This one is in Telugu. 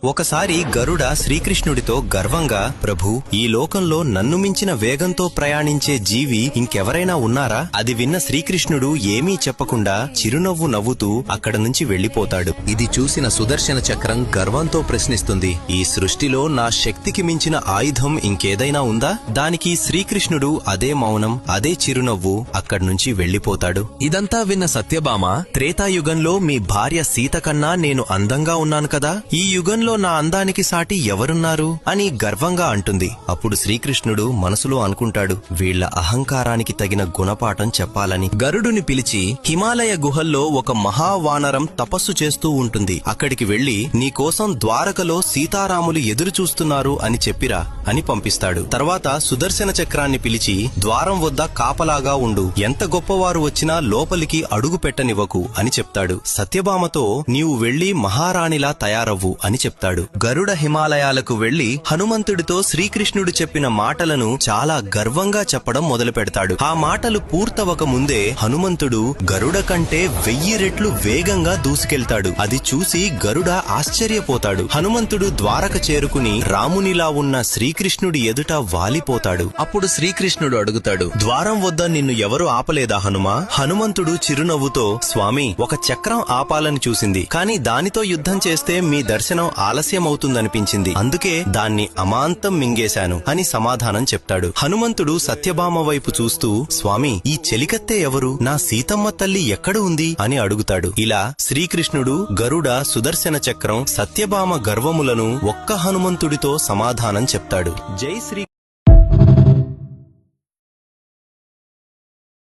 ఒకసారి గరుడ శ్రీకృష్ణుడితో గర్వంగా, ప్రభూ, ఈ లోకంలో నన్ను మించిన వేగంతో ప్రయాణించే జీవి ఇంకెవరైనా ఉన్నారా? అది విన్న శ్రీకృష్ణుడు ఏమీ చెప్పకుండా చిరునవ్వు నవ్వుతూ అక్కడ నుంచి వెళ్లిపోతాడు. ఇది చూసిన సుదర్శన చక్రం గర్వంతో ప్రశ్నిస్తుంది, ఈ సృష్టిలో నా శక్తికి మించిన ఆయుధం ఇంకేదైనా ఉందా? దానికి శ్రీకృష్ణుడు అదే మౌనం, అదే చిరునవ్వు అక్కడి నుంచి వెళ్లిపోతాడు. ఇదంతా విన్న సత్యభామ, త్రేతాయుగంలో మీ భార్య సీత కన్నా నేను అందంగా ఉన్నాను కదా, ఈ యుగంలో నా అందానికి సాటి ఎవరున్నారు అని గర్వంగా అంటుంది. అప్పుడు శ్రీకృష్ణుడు మనసులో అనుకుంటాడు, వీళ్ల అహంకారానికి తగిన గుణపాఠం చెప్పాలని. గరుడుని పిలిచి, హిమాలయ గుహల్లో ఒక మహావానరం తపస్సు చేస్తూ ఉంటుంది, అక్కడికి వెళ్లి నీకోసం ద్వారకలో సీతారాములు ఎదురు చూస్తున్నారు అని చెప్పిరా అని పంపిస్తాడు. తర్వాత సుదర్శన చక్రాన్ని పిలిచి, ద్వారం వద్ద కాపలాగా ఉండు, ఎంత గొప్పవారు వచ్చినా లోపలికి అడుగు పెట్టనివ్వకు అని చెప్తాడు. సత్యభామతో, నీవు వెళ్లి మహారాణిలా తయారవ్వు అని చెప్తాడు. గరుడ హిమాలయాలకు వెళ్లి హనుమంతుడితో శ్రీకృష్ణుడు చెప్పిన మాటలను చాలా గర్వంగా చెప్పడం మొదలు పెడతాడు. ఆ మాటలు పూర్తవక ముందే హనుమంతుడు గరుడ కంటే 1000 రెట్లు వేగంగా దూసుకెళ్తాడు. అది చూసి గరుడ ఆశ్చర్యపోతాడు. హనుమంతుడు ద్వారక చేరుకుని రామునిలా ఉన్న శ్రీకృష్ణుడి ఎదుట వాలిపోతాడు. అప్పుడు శ్రీకృష్ణుడు అడుగుతాడు, ద్వారం వద్ద నిన్ను ఎవరు ఆపలేదా హనుమా? హనుమంతుడు చిరునవ్వుతో, స్వామి, ఒక చక్రం ఆపాలని చూసింది, కాని దానితో యుద్ధం చేస్తే మీ దర్శనం ఆలస్యమవుతుందనిపించింది, అందుకే దాన్ని అమాంతం మింగేశాను అని సమాధానం చెప్తాడు. హనుమంతుడు సత్యభామ వైపు చూస్తూ, స్వామి, ఈ చెలికత్తె ఎవరు? నా సీతమ్మ తల్లి ఎక్కడ ఉంది అని అడుగుతాడు. ఇలా శ్రీకృష్ణుడు, గరుడ, సుదర్శన చక్రం, సత్యభామ గర్వములను ఒక్క హనుమంతుడితో సమాధానం చెప్తాడు. జై శ్రీ